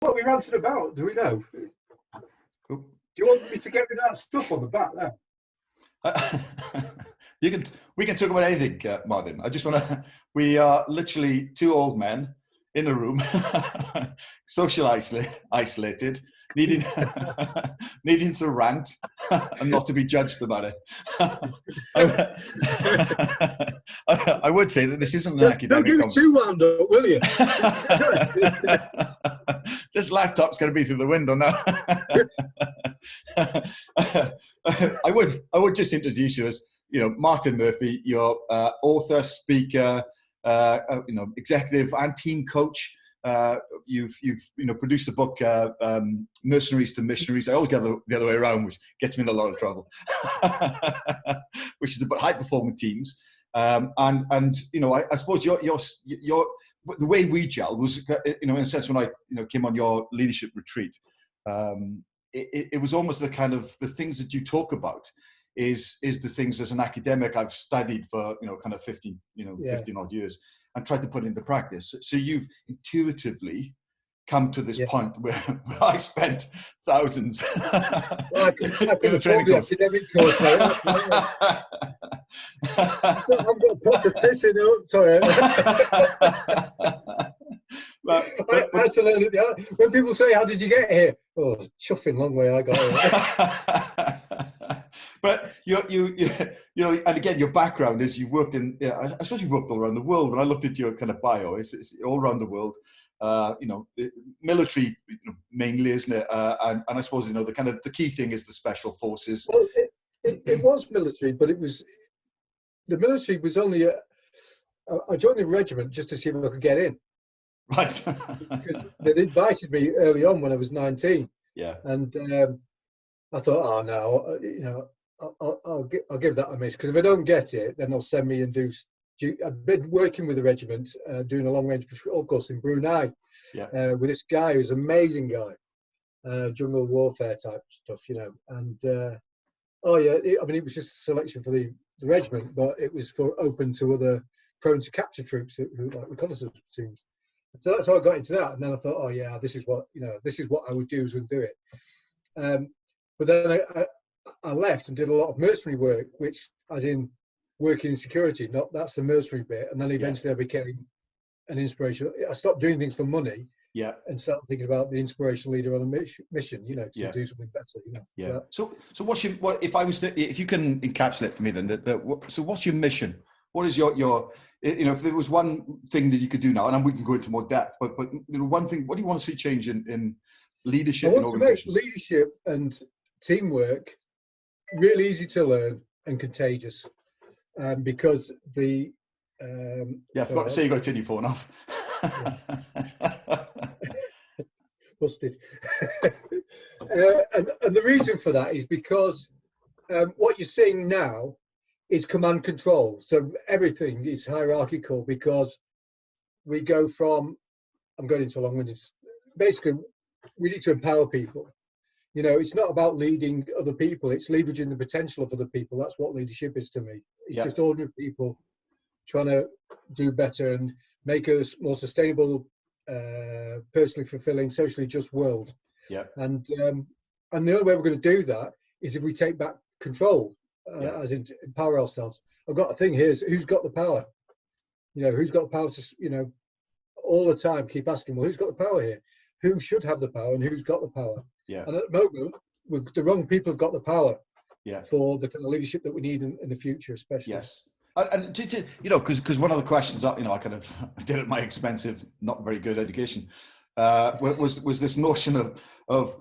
what we ranted about? Do we know? Do you want me to get rid of that stuff on the back there? We can talk about anything, Martyn. I just want to. We are literally two old men in a room, social isolated, needing to rant and not to be judged about it. I would say that this isn't an academic. Don't get it too wound up, will you? This laptop's going to be through the window now. I would just introduce you as, Martyn Murphy, your author, speaker, executive and team coach. You've produced a book, Mercenaries to Missionaries. I always get the other way around, which gets me in a lot of trouble. Which is about high performing teams. I suppose your the way we gelled was, in a sense, when I came on your leadership retreat, it was almost the kind of the things that you talk about is the things as an academic I've studied for kind of 15 odd years and tried to put into practice. So you've intuitively come to this point where I spent thousands. Well, I could afford the academic course. I've got a pot to piss in. Sorry. I had to learn it. When people say, "How did you get here?" Oh, chuffing long way I got here. But you and again, your background is you've worked in. I suppose you've worked all around the world. When I looked at your kind of bio, it's all around the world. Military mainly, isn't it? And I suppose the kind of the key thing is the special forces. Well, it was military, but the military was only I joined the regiment just to see if I could get in. Right. Because they'd invited me early on when I was 19. Yeah. And I thought, oh no, I'll give that a miss, because if I don't get it, then they'll send me and do. I've been working with the regiment, doing a long range patrol course in Brunei, with this guy who's an amazing guy, jungle warfare type stuff, and it was just a selection for the regiment, but it was open to other prone to capture troops who like reconnaissance teams. So that's how I got into that, and then I thought, oh yeah, this is what I would do, and do it. But then I left and did a lot of mercenary work, which, as in working in security, that's the mercenary bit. And then eventually I became an inspiration. I stopped doing things for money, and started thinking about the inspirational leader on a mission, to do something better. Yeah. So if you can encapsulate for me then, so what's your mission? What is your if there was one thing that you could do now, and we can go into more depth, but one thing, what do you want to see change in leadership in organizations? To make leadership and teamwork really easy to learn and contagious, because the I forgot to say, you got to turn your phone off. Busted. And the reason for that is because what you're seeing now is command control. So everything is hierarchical, because we go from, I'm going into long-winded, basically we need to empower people. It's not about leading other people, it's leveraging the potential of other people. That's what leadership is to me. It's just ordinary people trying to do better and make a more sustainable, personally fulfilling, socially just world. And the only way we're going to do that is if we take back control, as in empower ourselves. I've got a thing here, who's got the power? Who's got the power to, all the time keep asking, well, who's got the power here? Who should have the power and who's got the power? And at the moment, the wrong people have got the power for the kind of leadership that we need in the future, especially. Yes. And because one of the questions that I kind of did at my expensive, not very good education, was this notion of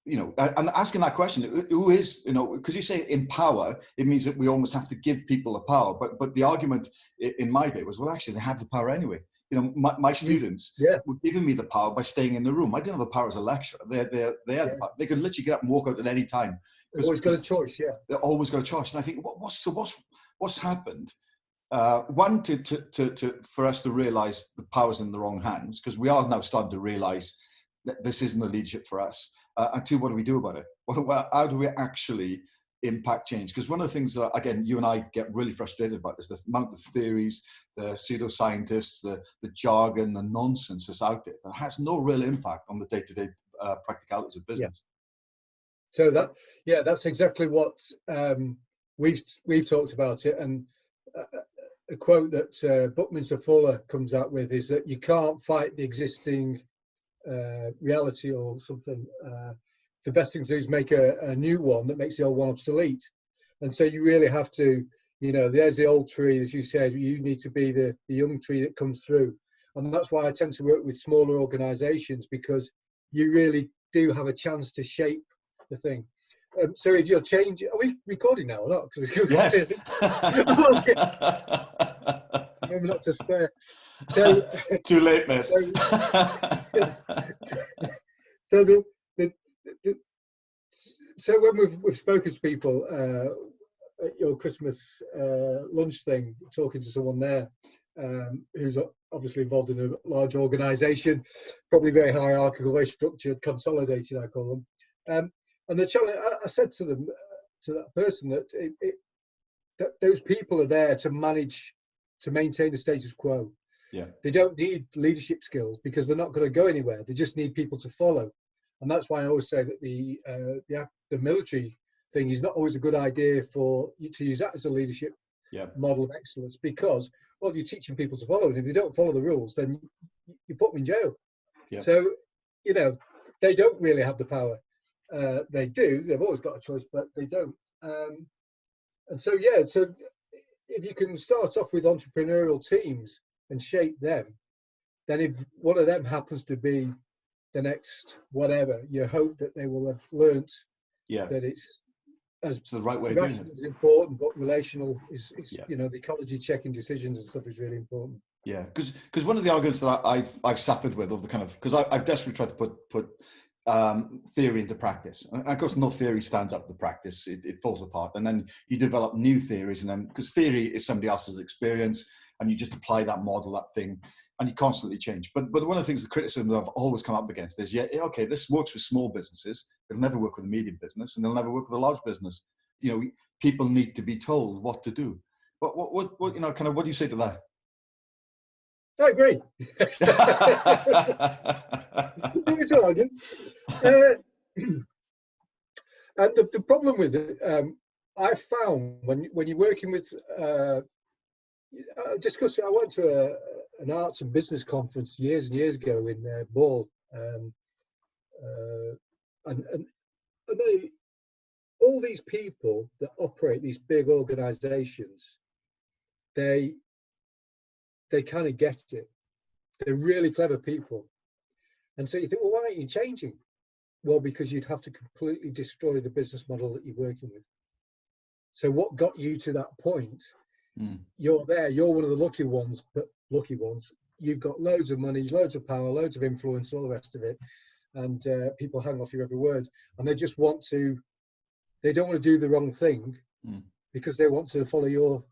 and asking that question, who is, because you say empower, it means that we almost have to give people the power. But the argument in my day was, well, actually, they have the power anyway. My students were giving me the power by staying in the room. I didn't have the power as a lecturer. They had the power. They could literally get up and walk out at any time. They've always got a choice. They always got a choice. And I think, what's happened? One, for us to realise the power's in the wrong hands, because we are now starting to realise that this isn't the leadership for us. And two, what do we do about it? How do we actually impact change? Because one of the things that, again, you and I get really frustrated about is the amount of theories, the pseudoscientists, the jargon, the nonsense that's out there that has no real impact on the day-to-day practicalities of business. So that's exactly what we've talked about it. And a quote that Buckminster Fuller comes out with is that you can't fight the existing reality or something. The best thing to do is make a new one that makes the old one obsolete. And so you really have to, there's the old tree, as you said, you need to be the young tree that comes through. And that's why I tend to work with smaller organizations, because you really do have a chance to shape the thing. So if you're changing, are we recording now or not? Yes. Maybe not to spare. So too late, mate. So when we've spoken to people at your Christmas lunch thing, talking to someone there who's obviously involved in a large organisation, probably very hierarchical, very structured, consolidated, I call them. And the challenge, I said to them, to that person, that those people are there to manage, to maintain the status quo. Yeah. They don't need leadership skills because they're not going to go anywhere. They just need people to follow. And that's why I always say that the military thing is not always a good idea for you to use that as a leadership model of excellence, because, well, you're teaching people to follow, and if they don't follow the rules, then you put them in jail. Yeah. So, they don't really have the power. They do. They've always got a choice, but they don't. And so, so if you can start off with entrepreneurial teams and shape them, then if one of them happens to be the next whatever, you hope that they will have learnt that it's the right way of doing it. Is important, but relational is the ecology checking decisions and stuff is really important. Yeah, because one of the arguments that I've suffered with over the kind of, because I've desperately tried to put theory into practice, and of course no theory stands up to practice. It falls apart, and then you develop new theories, and then because theory is somebody else's experience, and you just apply that model, that thing, and you constantly change. But one of the things, the criticism that I've always come up against is, okay, this works with small businesses, it'll never work with a medium business, and it'll never work with a large business. People need to be told what to do. But what what do you say to that? I agree. And the problem with it, I found when you're working with, I went to an arts and business conference years and years ago in Ball, and all these people that operate these big organizations, they kind of get it. They're really clever people. And so you think, well, why aren't you changing? Well, because you'd have to completely destroy the business model that you're working with. So what got you to that point? You're there. You're one of the lucky ones. You've got loads of money, loads of power, loads of influence, all the rest of it. And people hang off your every word. And they just they don't want to do the wrong thing because they want to follow your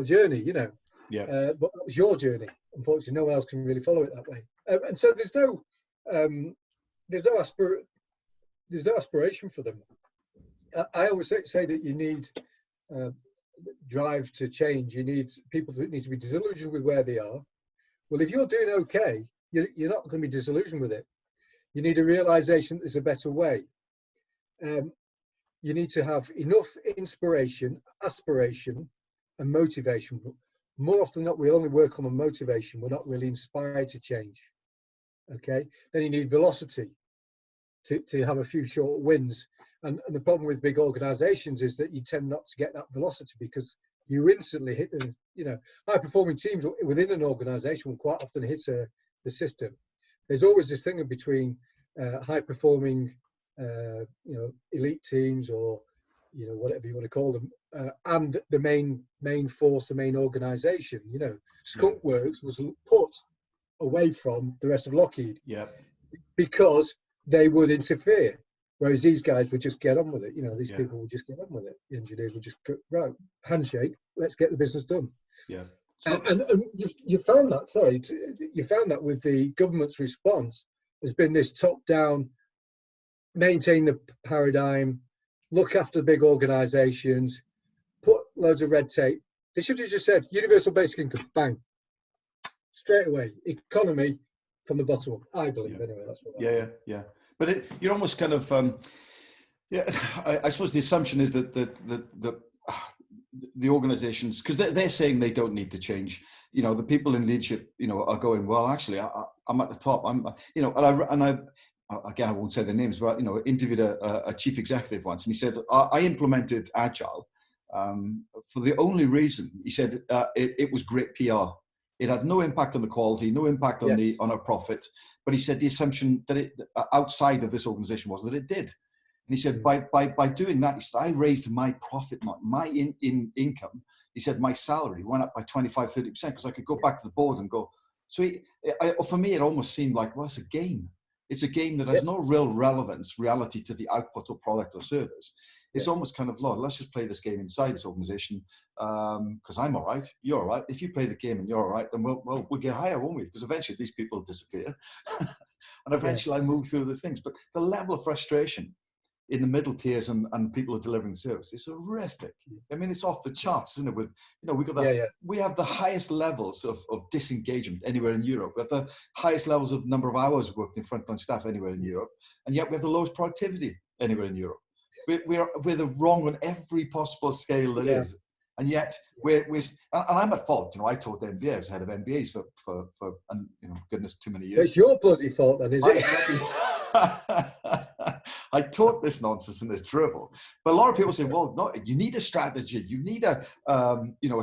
journey, Yeah. But that was your journey. Unfortunately, no one else can really follow it that way. And so there's no aspiration for them. I always say that you need drive to change. You need people that need to be disillusioned with where they are. Well, if you're doing okay, you're not going to be disillusioned with it. You need a realization that there's a better way. You need to have enough inspiration, aspiration, and motivation. More often than not, we only work on the motivation. We're not really inspired to change. Okay. Then you need velocity to have a few short wins. And the problem with big organizations is that you tend not to get that velocity because you instantly hit high performing teams within an organization will quite often hit the system. There's always this thing between high performing, elite teams or, whatever you want to call them, and the main force, the main organization. Skunk Works was put away from the rest of Lockheed because they would interfere, whereas these guys would just get on with it. These people would just get on with it. The engineers would just go, right, handshake, let's get the business done. And you found that, you found that with the government's response has been this top-down, maintain the paradigm, look after the big organisations, put loads of red tape. They should have just said universal basic income, bang, straight away. Economy from the bottom up. I believe anyway. That's what. Yeah. But you're almost kind of I suppose the assumption is that the organisations, because they're saying they don't need to change. You know, the people in leadership, you know, are going, well, actually, I'm at the top. You know, and I again, I won't say their names, but, you know, interviewed a chief executive once, and he said, I implemented Agile for the only reason, he said, it was great PR. It had no impact on the quality, no impact on on our profit. But he said the assumption that it outside of this organisation was that it did. And he said, by doing that, he said, I raised my profit, my income. He said, my salary went up by 25, 30%, because I could go back to the board and go. So for me, it almost seemed like, well, it's a game. It's a game that has no real reality to the output or product or service. It's almost kind of, Lord, let's just play this game inside this organization, because I'm all right, you're all right. If you play the game and you're all right, then we'll get higher, won't we? Because eventually these people disappear. And eventually I move through the things. But the level of frustration in the middle tiers and people who are delivering the service is horrific. I mean, it's off the charts, isn't it? With, you know, we have the highest levels of disengagement anywhere in Europe. We have the highest levels of number of hours worked in frontline staff anywhere in Europe, and yet we have the lowest productivity anywhere in Europe. We're the wrong on every possible scale there is, and yet we're and I'm at fault. You know, I taught MBA, I was head of MBAs for and, you know, goodness, too many years. It's your bloody fault, then, is it? I taught this nonsense and this drivel, but a lot of people say, well, no, you need a strategy, you need a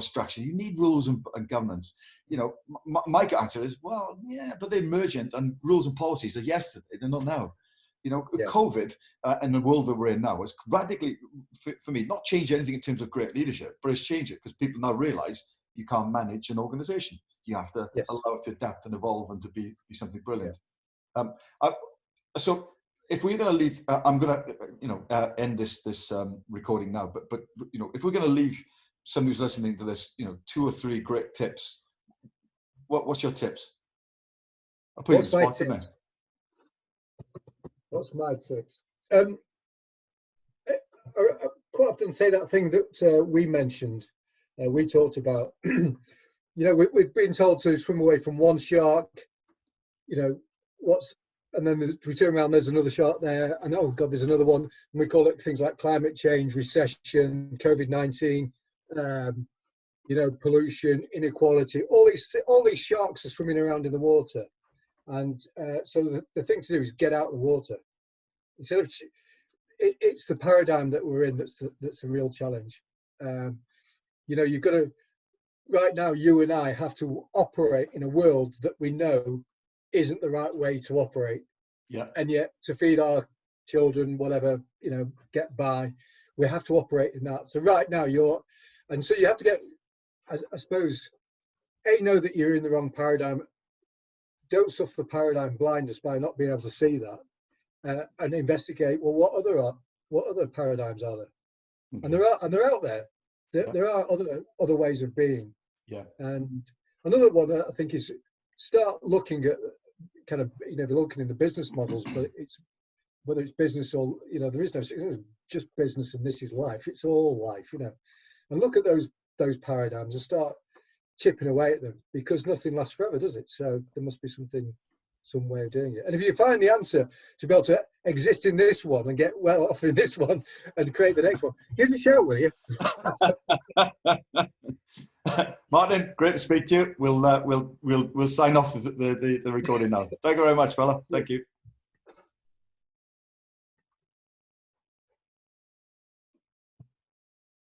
structure, you need rules and governance. You know, my answer is, well, yeah, but they're emergent, and rules and policies are yesterday, they're not now. You know, COVID and the world that we're in now has radically, for me, not changed anything in terms of great leadership, but it's changed it because people now realize you can't manage an organization. You have to allow it to adapt and evolve and to be something brilliant. So if we're going to leave, I'm going to, end this recording now. But you know, if we're going to leave somebody who's listening to this, you know, 2 or 3 great tips. What's your tips? I'll put you on the spot, didn't I? What's my tips? I quite often say that thing that we mentioned. We talked about. You know, we've been told to swim away from one shark. You know, and then we turn around, there's another shark there, and oh God, there's another one. And we call it things like climate change, recession, COVID-19, you know, pollution, inequality. All these sharks are swimming around in the water, and so the thing to do is get out of the water. Instead of, it's the paradigm that we're in that's the real challenge. You know, you've got to, right now, you and I have to operate in a world that we know isn't the right way to operate. Yeah. And yet to feed our children, whatever, you know, get by, we have to operate in that. So right now and so you have to get, I suppose, know that you're in the wrong paradigm. Don't suffer paradigm blindness by not being able to see that, and investigate, well, what other paradigms are there? Mm-hmm. And they're out there. There are other ways of being. Yeah. And another one I think is start looking at kind of, you know, looking in the business models, but it's whether it's business or, you know, there is no just business and this is life. It's all life, you know. And look at those paradigms and start chipping away at them, because nothing lasts forever, does it? So there must be some way of doing it. And if you find the answer to be able to exist in this one and get well off in this one and create the next one, give us a shout, will you? Martyn, great to speak to you. We'll sign off the recording now. Thank you very much, fella. Thank you.